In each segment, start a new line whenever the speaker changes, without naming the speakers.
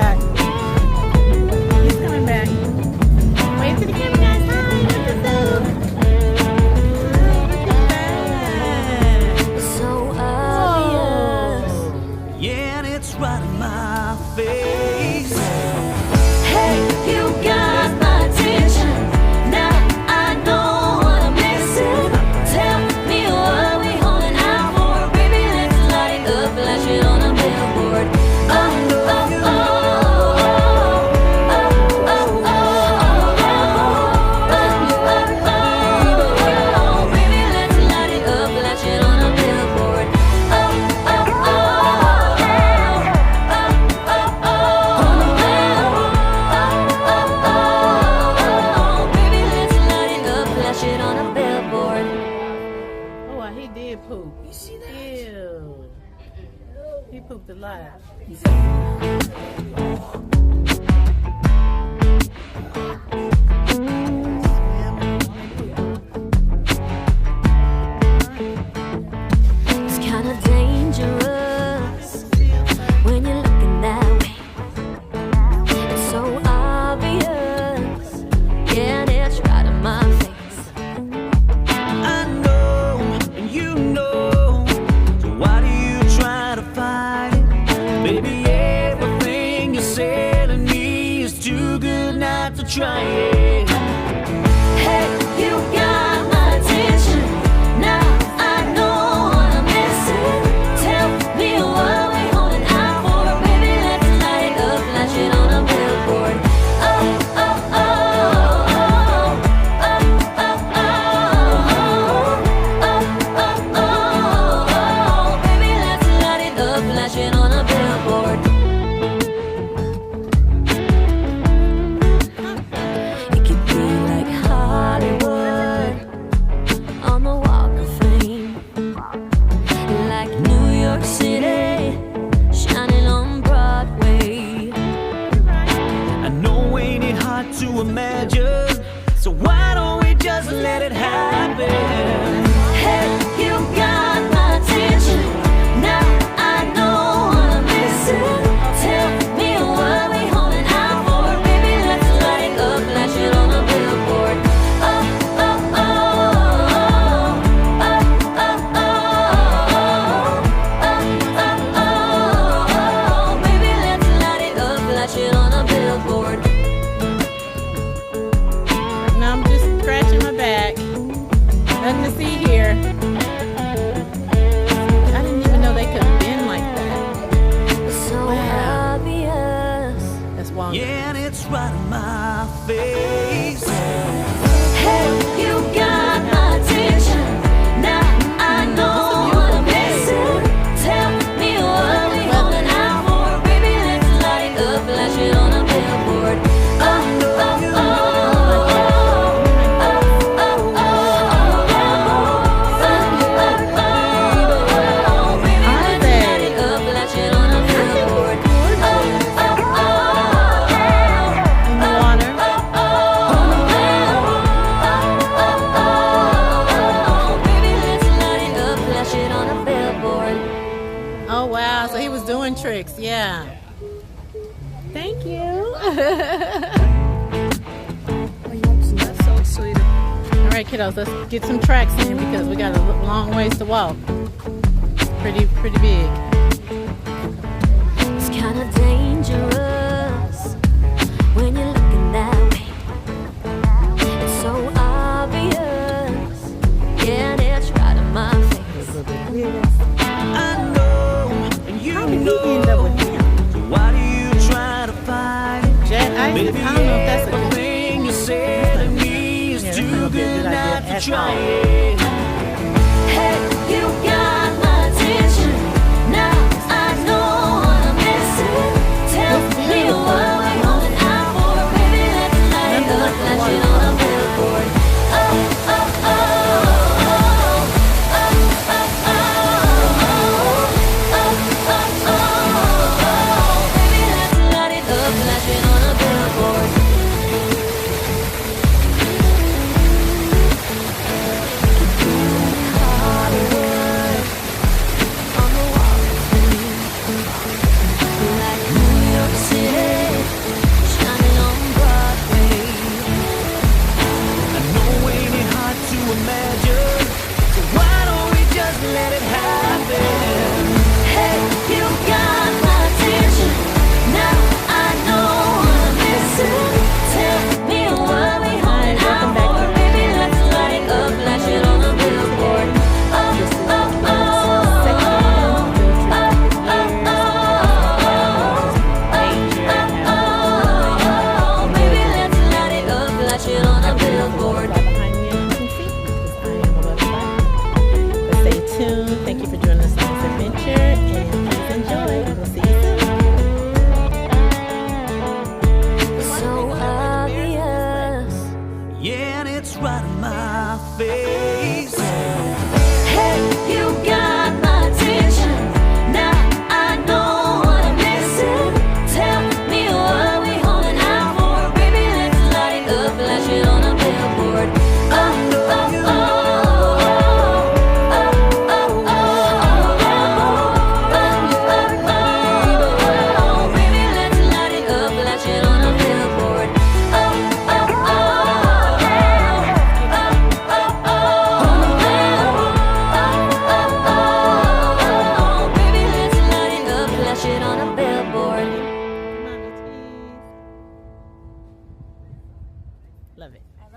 back. He's coming back. Wait for the camera, guys. Hi, look at them. Look at that.
So obvious.
Yeah, and it's right in my face.
Hey, you got my attention. Now I know what I'm missing. Tell me what we holding out for. Baby, let's light it up, flash it on a billboard. Oh, oh, oh, oh, oh, oh, oh, oh, baby, let's light it up, flash it on a billboard. Oh, oh, oh, oh, baby, let's light it up, flash it on a billboard.
Oh, wow, he did poop. You see that? Ew. He pooped a lot.
It's kind of dangerous when you're looking that way. It's so obvious, yeah, and it's right in my face.
I know, and you know. So why do you try to fight it? Baby, everything you're telling me is too good not to try it.
Hey, you got my attention. Now I know what I'm missing. Tell me what we holding out for. Baby, let's light it up, flash it on a billboard. Oh, oh, oh, oh, oh, oh, oh, oh, oh, oh, baby, let's light it up, flash it on a billboard. It could be like Hollywood on the Walk of Fame, like New York City shining on Broadway.
I know ain't it hard to imagine. So why don't we just let it happen?
Hey, you got my attention. Now I know what I'm missing. Tell me what we holding out for. Baby, let's light it up, flash it on a billboard. Oh, oh, oh, oh, oh, oh, oh, oh, baby, let's light it up, flash it on a billboard.
Now I'm just scratching my back. Nothing to see here. I didn't even know they could bend like that.
So
Wow.
obvious.
That's Wonka.
Yeah, and it's right in my face.
Hey, you got my attention. Now I know what I'm missing. Tell me what we holding out for. Baby, let's light it up, flash it on a billboard. Oh, oh, oh, oh, oh, oh, oh, baby, let's light it up, flash it on a billboard. Oh, oh, oh,
In the water.
baby, let's light it up, flash it on a billboard.
Oh, wow. So he was doing tricks. Yeah. Thank you.
That's so sweet.
All right, kiddos, let's get some tracks in because we got a long ways to walk. Pretty big.
It's kind of dangerous when you're looking that way. It's so obvious, yeah, and it's right in my face.
I know, and you
How did he
know.
end up with him?
So why do you try to fight it?
Jet Ice? I don't know if that's a good
Everything you said to me is
Yeah, that's
too
not a
good
good idea
not to
at
try
all.
it.
Hey, you got my attention. Now I know what I'm missing. Tell
That's
me
beautiful.
what we holding out for. Baby, let's light it up, flash it on a billboard. Oh, oh, oh, oh, oh, oh, oh, oh, oh, baby, let's light it up, flash it on a billboard.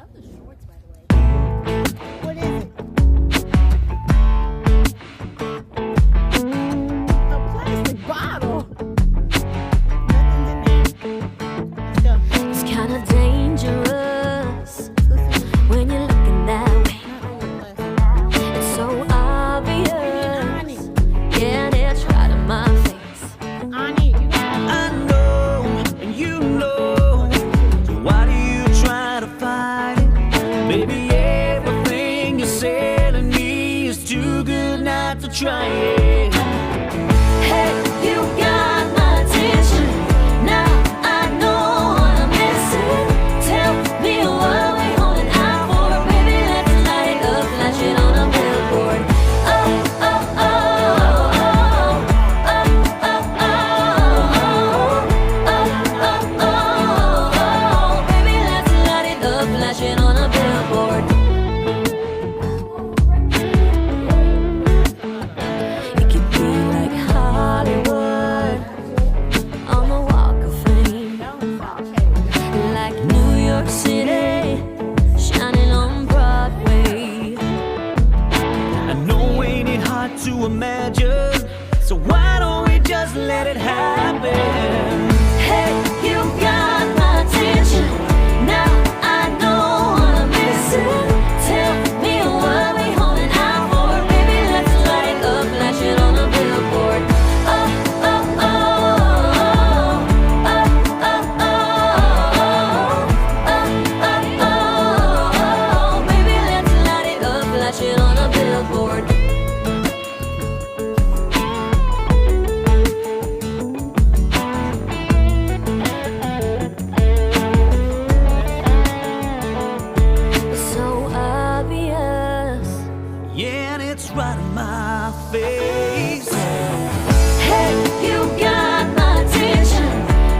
love the shorts, by the way. What is it? A plastic bottle. Nothing's in there. Let's go.
It's kind of dangerous when you're looking that way. It's so obvious. Yeah, it's right in my face.
Ani, you got
I know, and you know. So why do you try to fight it? Baby, everything you're selling me is too good not to try it.
Hey, you got my attention. Now I know what I'm missing. Tell me what we holding out for. Baby, let's light it up, flash it on a billboard. Oh, oh, oh, oh, oh, oh, oh, oh, oh, oh. Baby, let's light it up, flash it on a billboard. It could be like Hollywood on the Walk of Fame, like New York City shining on Broadway.
I know ain't it hard to imagine, so why don't we just let it happen?
Hey, you got my attention. Now I know what I'm missing. Tell me what we holding out for. Baby, let's light it up, flash it on a billboard. Oh, oh, oh, oh, oh, oh, oh, oh. Baby, let's light it up, flash it on a billboard. It's so obvious.
Yeah, and it's right in my face.
Hey, you got my attention.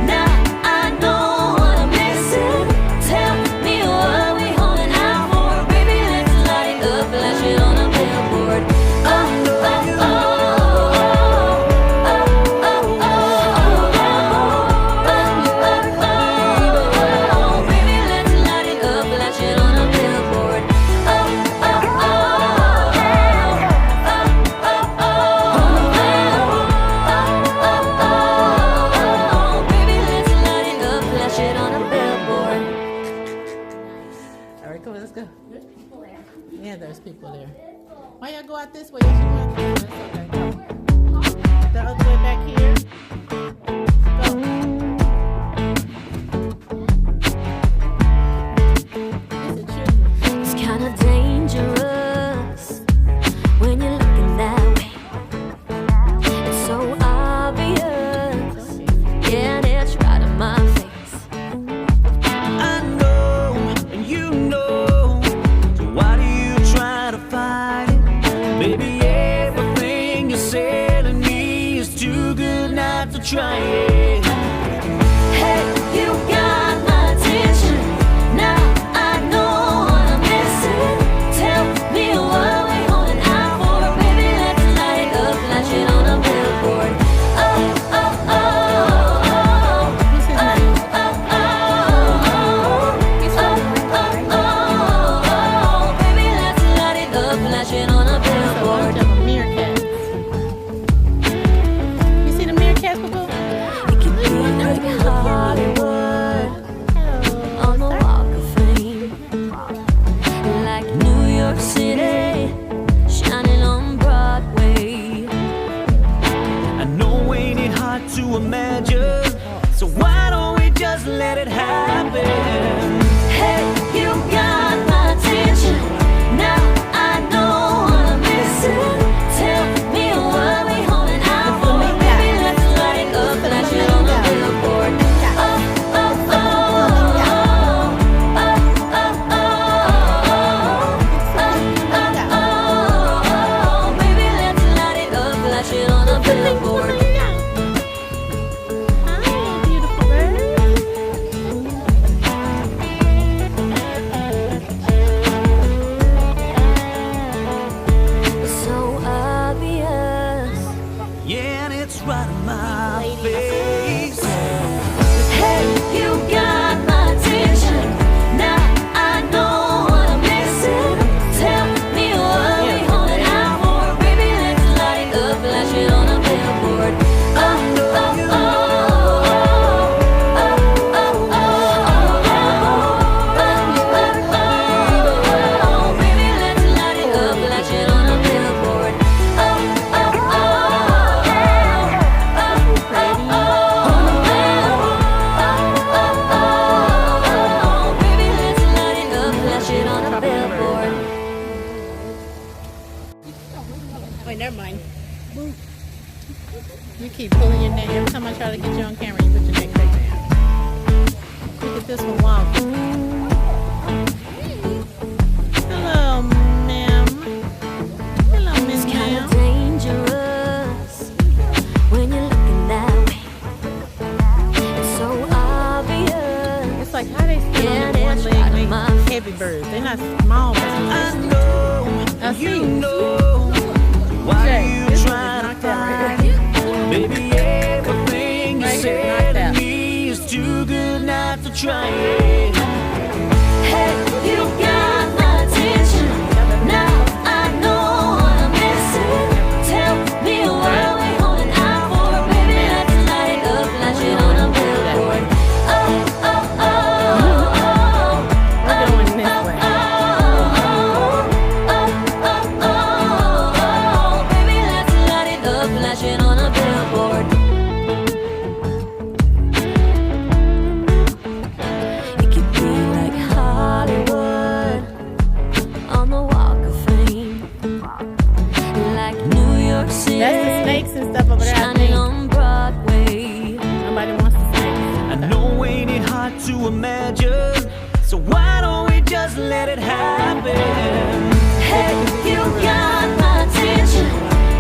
Now I know what I'm missing. Tell me what we holding out for. Baby, let's light it up, flash it on a billboard. Oh, oh, oh, oh, oh, oh, oh. Baby, let's light it up, flash it on a billboard. Oh, oh, oh, oh, baby, let's light it up, flash it on a billboard.
All right, come on, let's go. There's people there. Yeah, there's people there. Why y'all go out this way? Yes, you want to. That's okay. Go. The other way back here. Go. This is children.
It's kind of dangerous when you're looking that way. It's so obvious. Yeah, and it's right in my face.
I know, and you know. So why do you try to fight it? Baby, everything you're selling me is too good not to try it.
Hey, you got my attention. Now I know what I'm missing. Tell me what we holding out for. Baby, let's light it up, flash it on a billboard. Oh, oh, oh, oh,
What's his name?
baby, let's light it up, flash it on a
A bunch
billboard.
of them meerkats. You see the meerkats, boo-boo?
It could be like Hollywood on the Walk of Fame, like New York City shining on Broadway.
I know ain't it hard to imagine, so why don't we just let it happen?
Hey, you got my attention. Now I know what I'm missing. Tell me what we holding out for. Baby, let's light it up, flash it on a billboard. Oh, oh, oh, oh, oh, oh, oh. Baby, let's light it up, flash it on a billboard.
Hi, beautiful bird. heavy birds. They're not small birds.
I know,
I see.
you know. Why
Jay,
you
this one
trying to
is knocked out right
fight? Baby, everything you
Right here,
say
knocked
to
out.
me is too good not to try it.
Hey, you got my attention. Now I know what I'm missing. Tell me what we holding out for, baby. Let's light it up, flash it on a billboard. Oh, oh, oh, oh,
We're going this way.
baby, let's light it up, flash it on a billboard. It could be like Hollywood on the Walk of Fame, like New York City,
That's the snakes and stuff over there. I
shining
think
on Broadway.
somebody wants the snakes.
I know ain't it hard to imagine, so why don't we just let it happen?
Hey, you got my attention.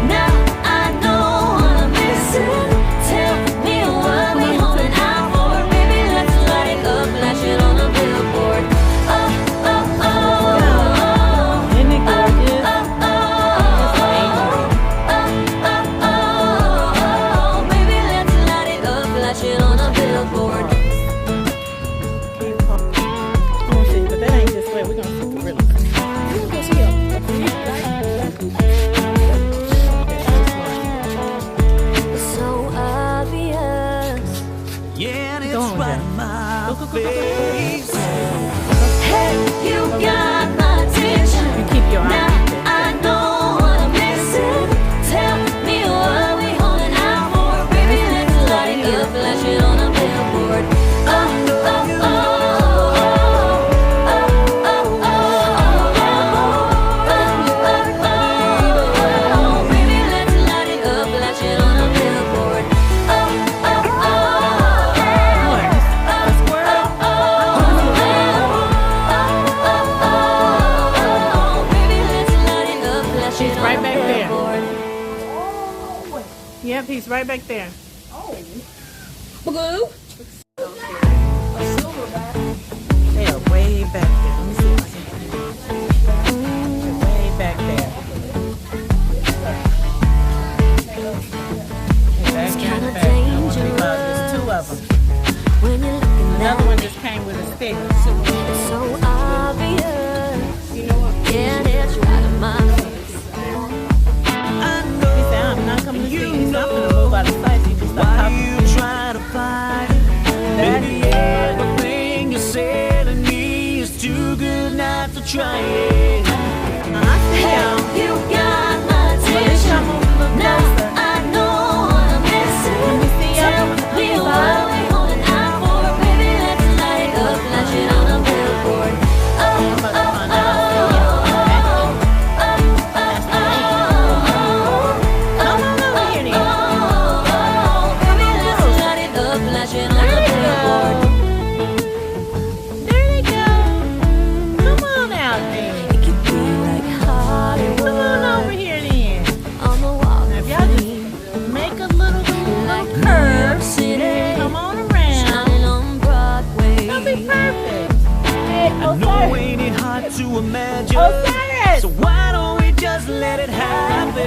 Now I know what I'm missing. Tell me what we holding out for, baby. Let's light it up, flash it on a billboard. Oh, oh, oh,
Isn't it gorgeous?
baby, let's light it up, flash it on a billboard.
I want to see, but that ain't this way. We're going to see the river.
It's so obvious.
Yeah, and it's
Go on,
right
Jack.
in my
Go, go, go, go, go.
face.
Hey, you got my attention.
You keep your
Now
eyes open.
I know what I'm missing. Tell me what we holding out for, baby. Let's light it up, flash it on a billboard. Oh, oh, oh, baby, let's light it up, flash it on a billboard.
A squirrel?
He's
right back there. Yep, he's right back there.
Blue.
They are way back there. Let me see if I can. They're way back there. They're back there in the back. I want to be about there's two of them.
When you're looking
Another
at
one
me,
just came with a stick.
it's so obvious.
You know what?
Yeah, it's right in my face.
I
He
know.
said, I'm not coming to see you. He's not going to move out of sight. So you just stop
Why
talking.
you try to fight it? Baby, everything you say to me is too good not to try it.
I see y'all.
You got my
Well, let's come
attention.
over a little
Now
closer.
I know what I'm missing.
Let me see y'all
Tell
from the
me
other
what
side.
we holding out for, baby. Let's light it up, flash it on a billboard. Oh,
I'm about to find out. Come on over here, then.
baby, let's light it up, flash it on a
There they
billboard.
go. There they go. Come on out there.
It could be like Hollywood.
Come on over here then.
On the Walk
If
of
y'all
Fame,
just make a little
like New
curve,
York City,
come on around.
shining on Broadway.
That'll be perfect. Hey,
I know ain't it hard to imagine,
Osiris.
so why don't we just let it happen?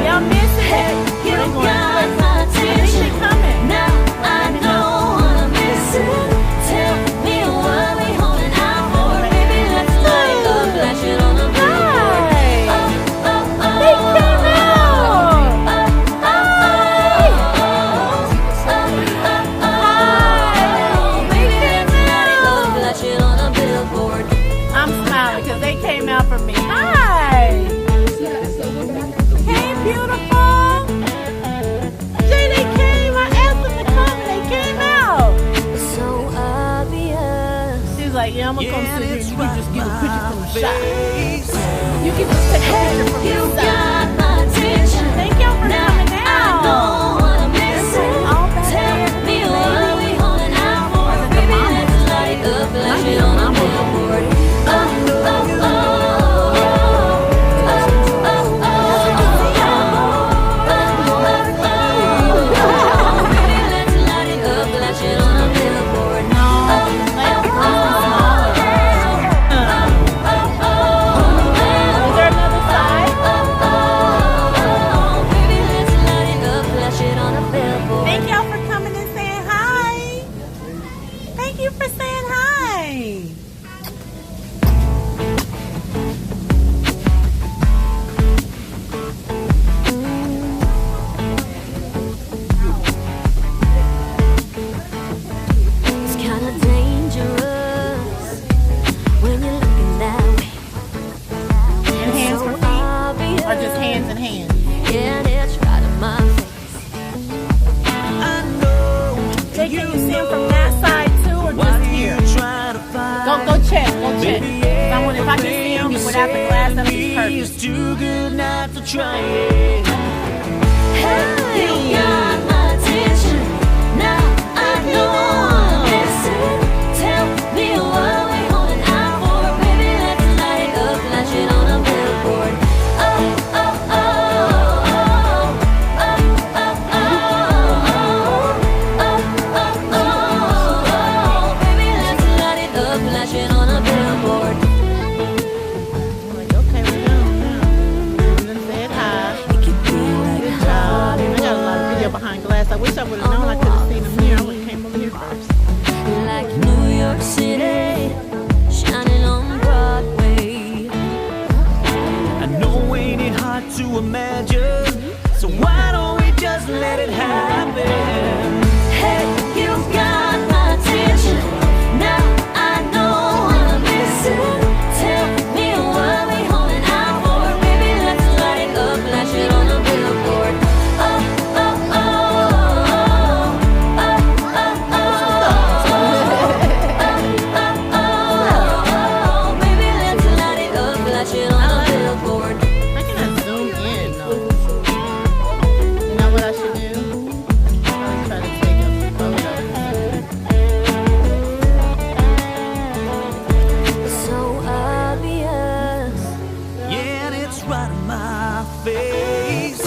Y'all missing it?
You
They're going
got
this way.
my
I think
attention.
they coming.
Now I know what I'm missing. Tell me what we holding out for, baby. Let's light it up, flash it on a billboard.
Hi.
Oh, oh, oh.
They came out.
Baby, let's light it up, flash it on a billboard.
I'm smiling because they came out for me. Hi. Hey, beautiful. Jay, they came. I asked them to come and they came out.
It's so obvious.
She's like, yeah, I'm going to come
Yeah,
sit here
it's
and you can just get a picture from the shot.
face.
You can just take a picture from
You
the side.
got my attention.
Thank y'all for
Now
coming
I
out.
know what I'm missing.
All back
Tell
there.
me what we holding out for, baby. Let's light it up, flash it on a billboard. Oh, oh, oh, baby, let's light it up, flash it on a billboard.
No, like, smaller. Thank you for saying hi.
It's kind of dangerous when you're looking that way.
And hands for feet,
Obvious.
or just hands and hands?
Yeah, and it's right in my face.
I know
Jay, can you see him from that side too, or
why
just
do you
here?
try to fight?
Go check, go check.
Baby,
'Cause I want, if I can see him without the glass, that'd be perfect.
it's too good not to try it.
Hey, you got my attention. Now I know I'm missing. Tell me what we holding out for, baby. Let's light it up, flash it on a billboard. Oh, oh, oh, oh, oh, oh, oh, oh, oh, oh, oh. Baby, let's light it up, flash it on a billboard.
I'm like, okay, we're done said hi.
It could be like
Good job. I got a lot of video behind glass. I wish I would have known. I could have seen him here. I would have came over here first.
like New York City, shining on Broadway.
I know ain't it hard to imagine, so why don't we just let it happen?
Hey, you got my attention. Now I know I'm missing. Tell me what we holding out for, baby. Let's light it up, flash it on a billboard. Oh, oh, oh, oh, oh, oh, oh, baby, let's light it up, flash it on a billboard.
I cannot zoom in though. You know what I should do? I'll try to take a photo.
So obvious.
Yeah, and it's right in my face.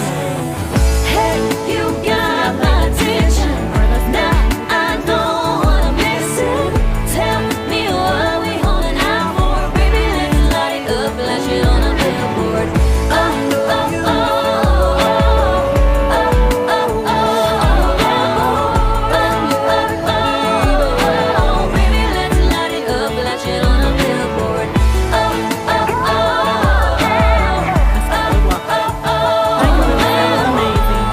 Hey, you got my attention. Now I know what I'm missing. Tell me what we holding out for, baby. Let's light it up, flash it on a billboard. Oh, oh, oh, oh, oh, oh, baby, let's light it up, flash it on a billboard. Oh, oh, oh,
That was amazing.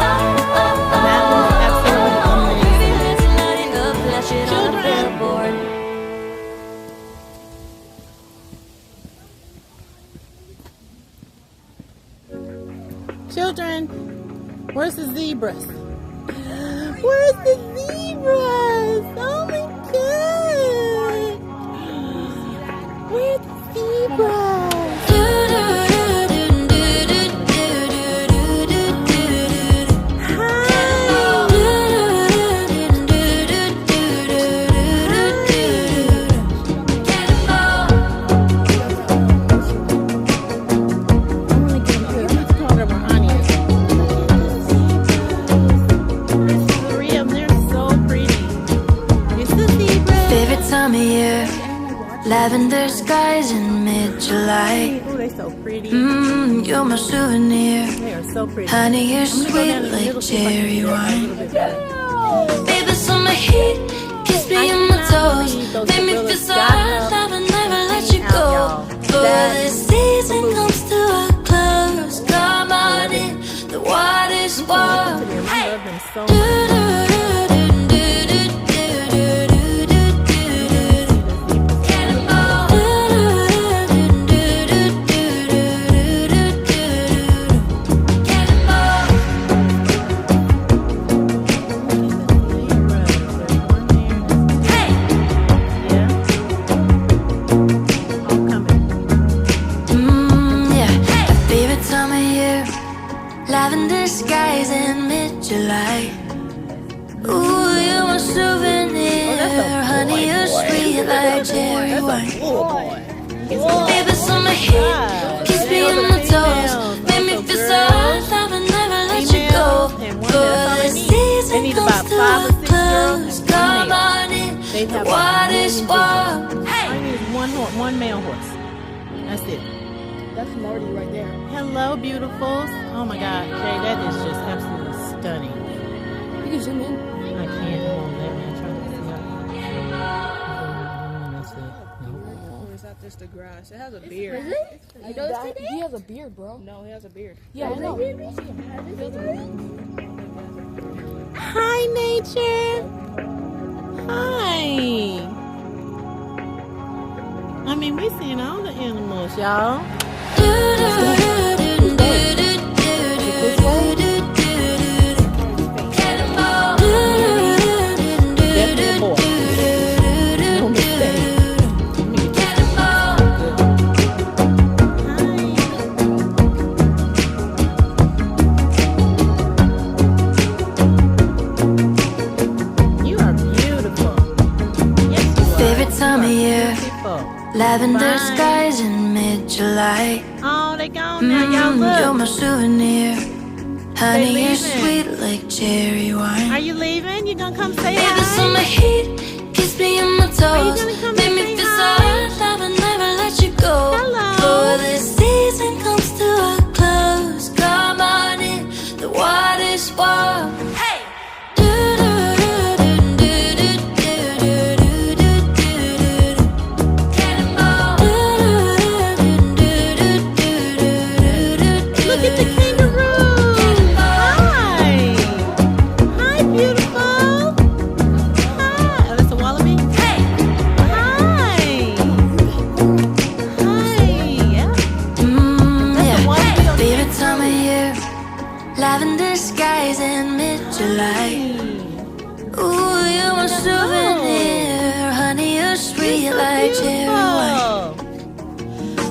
That was absolutely amazing. Children, where's the zebras? Where's the zebras? Oh my god! Where's the zebras?
Favorite time of year, lavender skies in mid-July.
Oh, they're so pretty.
You're my souvenir.
They are so pretty.
Honey, you're
I'm gonna go
sweet
down a
like
little see if I can
cherry
do that a
wine.
little bit better.
Baby, summer heat, kiss me on my toes. Make me feel so hurt, I will never let you go. For the season comes to a close. Come on in, the water's warm.
I love them so much.
Lavender skies in mid-July. Ooh, you're my souvenir. Honey, you're sweet like cherry wine. Baby, summer heat, kiss me on my toes. Make me feel so hot, I will never let you go. For the season comes to a close. Come on in, the water's warm.
I need one male horse. That's it.
That's Marty right there.
Hello, beautifuls. Oh my God, Jay, that is just absolutely stunning.
You can zoom in.
I can't. Hold on, let me try to see.
It's the grass. It has a beard.
He has a beard, bro.
No, he has a beard.
Yeah, I know.
Hi, nature. Hi. I mean, we seen all the animals, y'all. Definitely more. No mistake. You are beautiful. Yes, you are.
Favorite time of year,
Beautiful.
lavender
Bye.
skies in mid-July.
Oh, they gone now. Y'all
You're
look.
my souvenir. Honey, you're
leaving.
sweet like cherry wine.
Are you leaving? You gonna come say
Baby,
hi?
summer heat, kiss me on my toes.
gonna come
Make
and
me
say
feel so
hi?
alive, I will never let you go.
Hello.
Before the season comes to a close, come on in, the water's warm. Hey!
Look at the kangaroo. Hi. Hi, beautiful. Hi. Oh, that's a wallaby?
Hey!
Hi. Hi. Yeah.
Yeah.
wallaby on
Favorite time of year, lavender skies in mid-July. Ooh, you're my souvenir. Honey, you're sweet like cherry wine.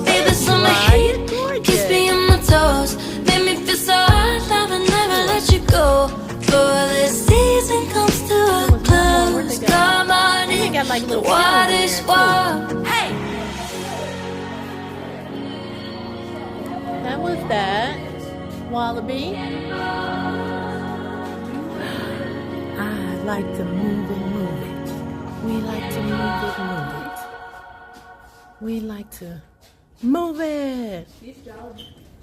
Baby, summer heat, kiss me on my toes. Make me feel so alive, I will never let you go. Before the season comes to a close, come on in,
got like
the
little cameras in
water's
there,
warm. Hey!
That was that. Wallaby. I like to move it, move it. We like to move it, move it. We like to move it.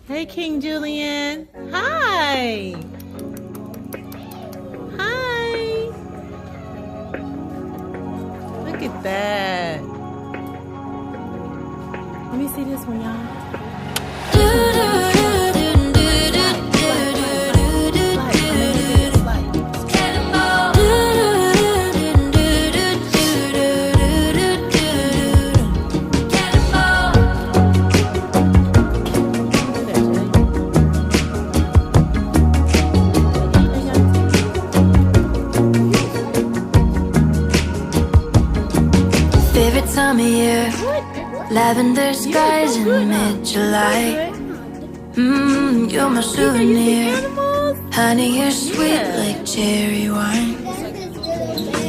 Hey, King Julian. Hi. Hi. Look at that. Let me see this one, y'all.
Favorite time of year, lavender skies in mid-July. You're my souvenir. Honey, you're sweet like cherry wine.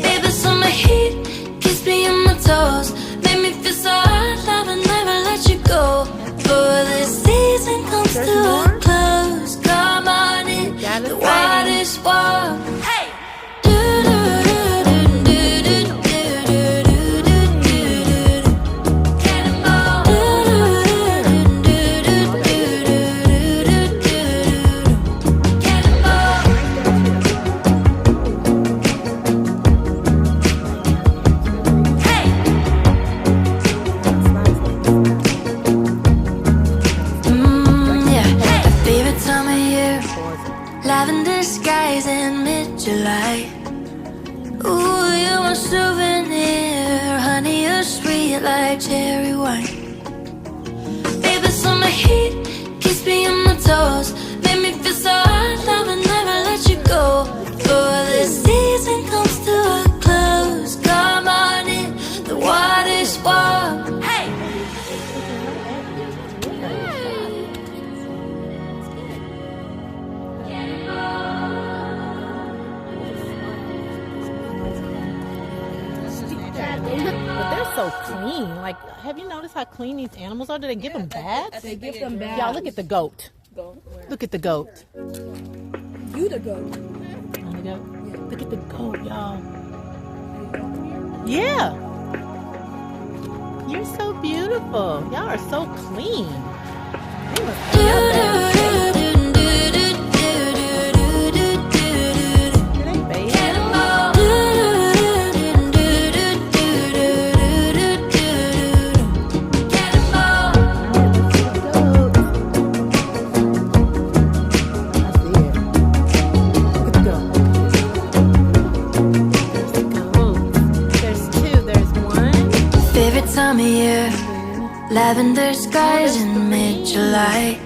Baby, summer heat, kiss me on my toes. Make me feel so alive, I will never let you go. Before the season comes to a close, come on in, the water's warm. Hey! Lavender skies in mid-July. Ooh, you're my souvenir. Honey, you're sweet like cherry wine. Baby, summer heat, kiss me on my toes. Make me feel so alive, I will never let you go. Before the season comes to a close, come on in, the water's warm. Hey!
But they're so clean. Like, have you noticed how clean these animals are? Do they give them baths?
They give them back.
Y'all, look at the goat. Look at the goat.
You the goat.
On the goat. Look at the goat, y'all. Yeah. You're so beautiful. Y'all are so clean. They must be out there. Do they bathe?
Favorite time of year, lavender skies in mid-July.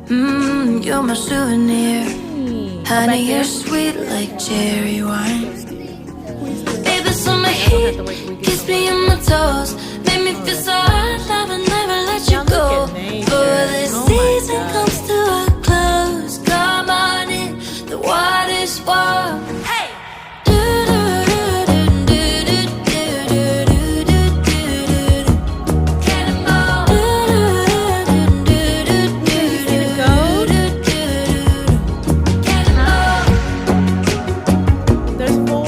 You're my souvenir. Honey, you're sweet like cherry wine. Baby, summer heat, kiss me on my toes. Make me feel so hot, I will never let you go. Before this season comes to a close, come on in, the water's warm. Hey!
There's 4.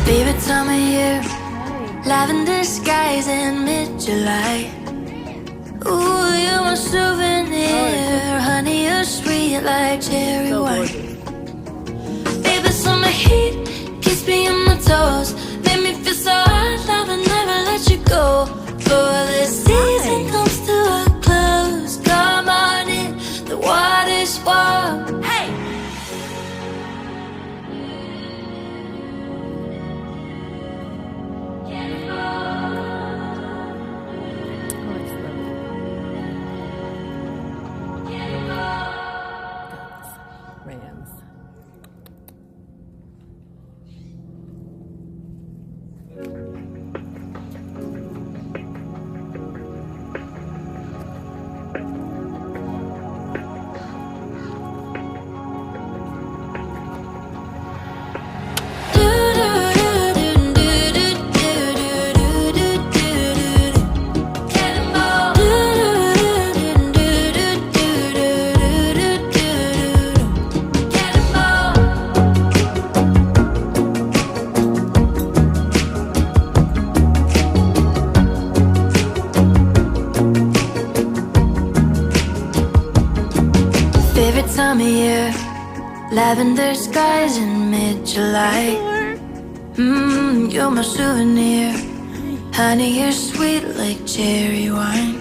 Favorite time of year, lavender skies in mid-July. Ooh, you're my souvenir. Honey, you're sweet like cherry
So
wine.
gorgeous.
Baby, summer heat, kiss me on my toes. Make me feel so hot, I will never let you go. Before the season comes to a close, come on in, the water's warm. Hey!
Oh, it's lovely. Rams. Favorite time of year, lavender skies in mid-July. You're my souvenir. Honey, you're sweet like cherry wine.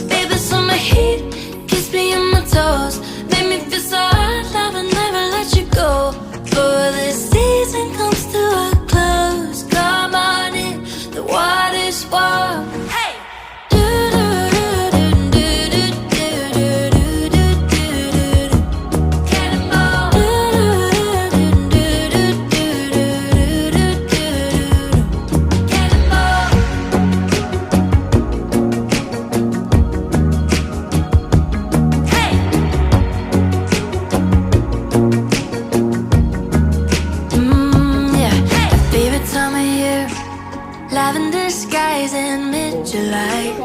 Baby, summer heat, kiss me on my toes. Make me feel so hot, I will never let you go. Before the season comes to a close, come on in, the water's warm. Hey! Favorite time of year, lavender skies in mid-July.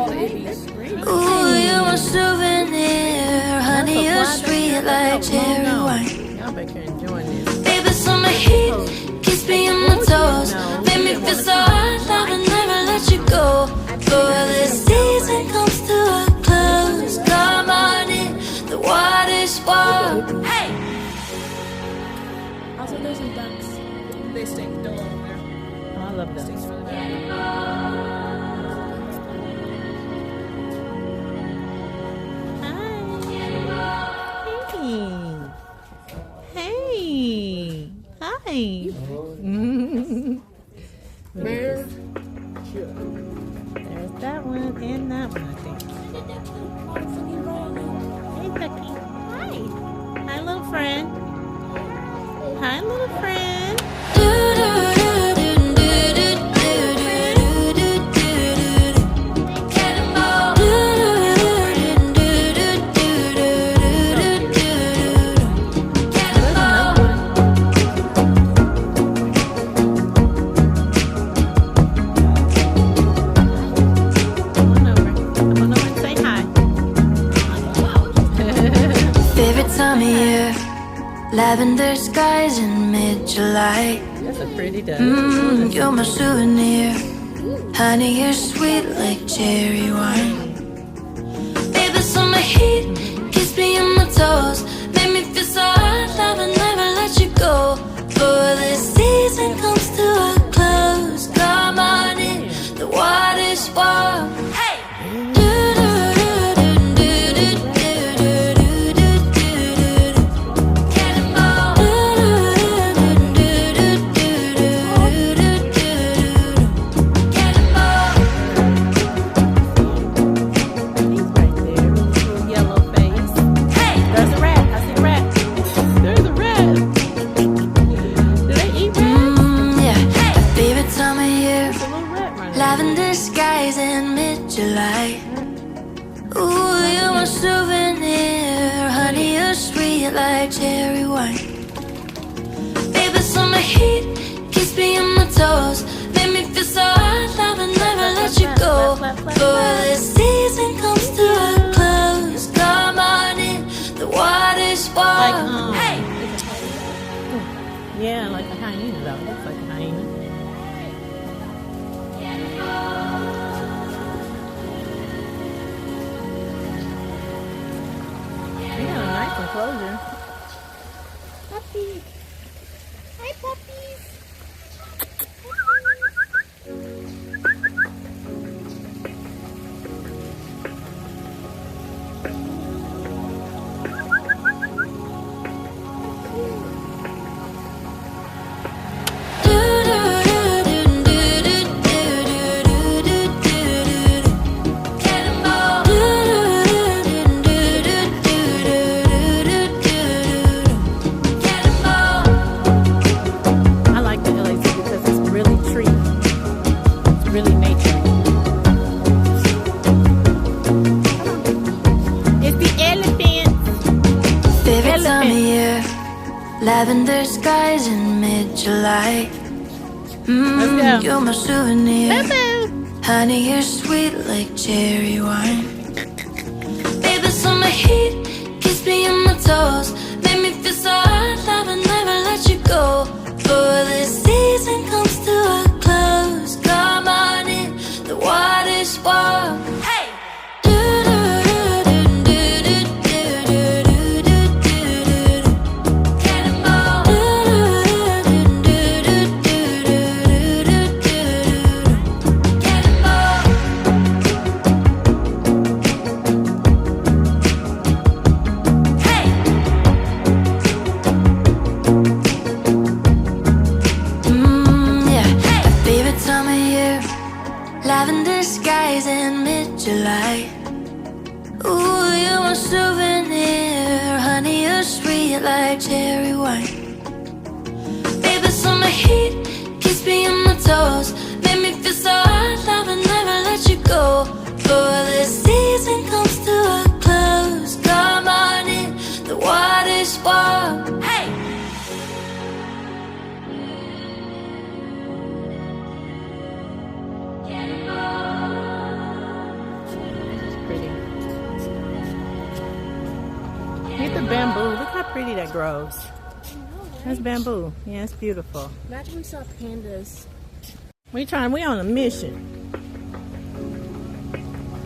Ooh, you're my souvenir. Honey, you're sweet like cherry wine. Y'all bet you're enjoying this.
Baby, summer heat, kiss me on my toes. Make me feel so hot, I will never let you go. Before the season comes to a close, come on in, the water's warm. Hey!
Also, there's some ducks. They stink. Don't go over there.
Oh, I love them.
Stinks really bad.
Hey. Hi.
Bear.
There's that one and that one, I think. Hey, Ducky. Hi. Hi, little friend. Hi, little friend. Come on over and say hi.
Favorite time of year, lavender skies in mid-July.
That's a pretty duck.
You're my souvenir. Honey, you're sweet like cherry wine. Baby, summer heat, kiss me on my toes. Make me feel so hot, I will never let you go. Before the season comes to a close, come on in, the water's warm. Hey! sweet like cherry wine. Baby, summer heat keeps me on my toes. Make me feel so hot, I will never let you go. Before the season comes to a close, come on in, the water's warm. Hey!
Yeah, like a hyena though. Looks like a hyena. They got a nice enclosure.
Puppy. Hi, puppies.
I like the LA Zoo because it's really tree. It's really nature. It's the elephant.
Favorite time of year, lavender skies in mid-July.
Let's go.
You're my souvenir.
Boo-boo.
Honey, you're sweet like cherry wine. Baby, summer heat keeps me on my toes. Make me feel so hot, I will never let you go. Before the season comes to a close, come on in, the water's warm. Hey! Lavender skies in mid-July. Ooh, you're my souvenir. Honey, you're sweet like cherry wine. Baby, summer heat keeps me on my toes. Make me feel so hot, I will never let you go. Before the season comes to a close, come on in, the water's warm. Hey!
Pretty. Look at the bamboo. Look how pretty that grows. That's bamboo. Yeah, it's beautiful.
Imagine we saw pandas.
We on a mission.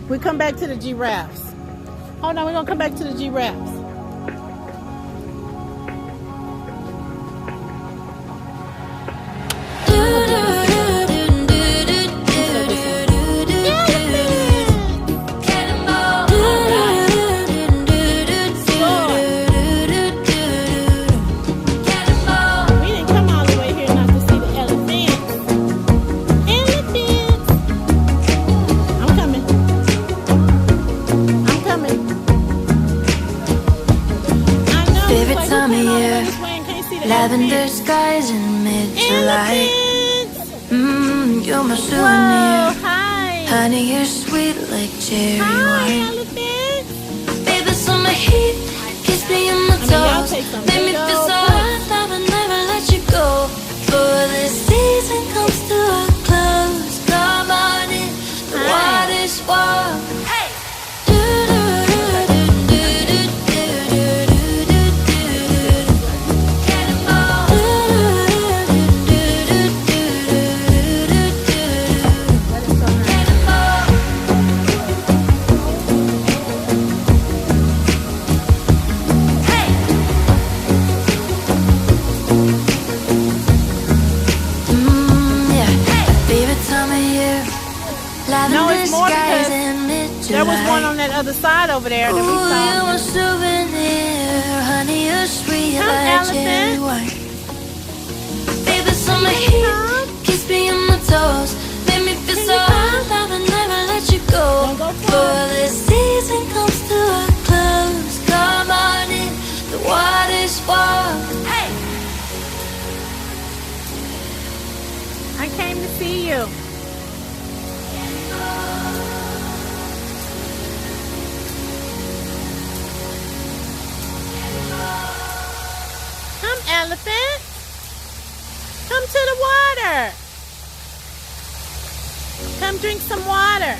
We come back to the giraffes. Hold on, we're gonna come back to the giraffes. We didn't come all the way here not to see the elephants. Elephants! I'm coming. I'm coming. I know.
Favorite
like,
time of
who came all the way
year,
this way and can't see the
lavender
elephants?
skies in mid-July.
Elephants!
You're my
Whoa,
souvenir.
hi!
Honey, you're sweet like cherry
Hi,
wine.
elephants!
Baby, summer heat kiss me on my
y'all
toes.
take some
Make me
big
feel
old
so
puffs.
hot, I will never let you go. Before the season comes to a close, come on in, the
Hi.
water's warm. Hey!
No, it's more because there was one on that other side over there that we
Ooh,
saw.
you're a souvenir, honey, you're sweet
Come,
like cherry
elephant.
wine. Baby, summer heat, kiss me on my toes, make me feel so hot, I will never let you go.
Don't go far.
Before the season comes to a close, come on in, the water's warm. Hey!
I came to see you. elephant. Come to the water. Come drink some water.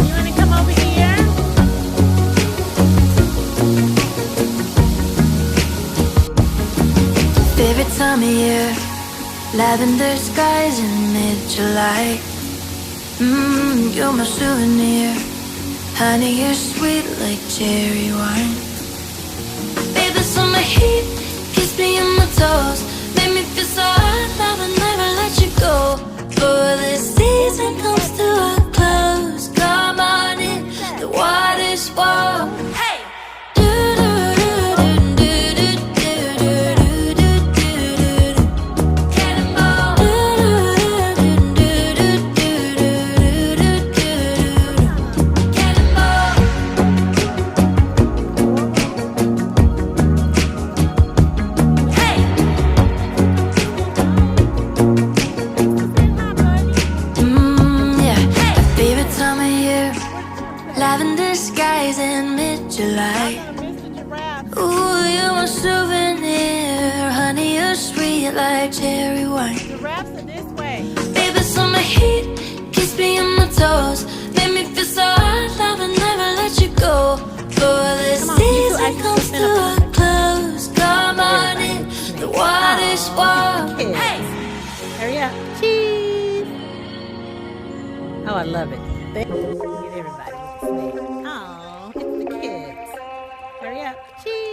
You want to come over here?
Favorite time of year, lavender skies in mid-July. You're my souvenir. Honey, you're sweet like cherry wine. Baby, summer heat, kiss me on my toes. Make me feel so hot, I will never let you go. For the season comes to a close. Come on in, the water's warm. Hey! Lavender skies in mid-July.
Mr. Giraffe.
Ooh, you're my souvenir. Honey, you're sweet like cherry wine.
Giraffes are this way.
Baby, summer heat, kiss me on my toes. Make me feel so hot, I will never let you go. For the season comes to a close. Come on in, the water's warm. Hey!
Hurry up. Cheese. Oh, I love it. Get everybody with the snake. Oh, it's the kids. Hurry up. Cheese.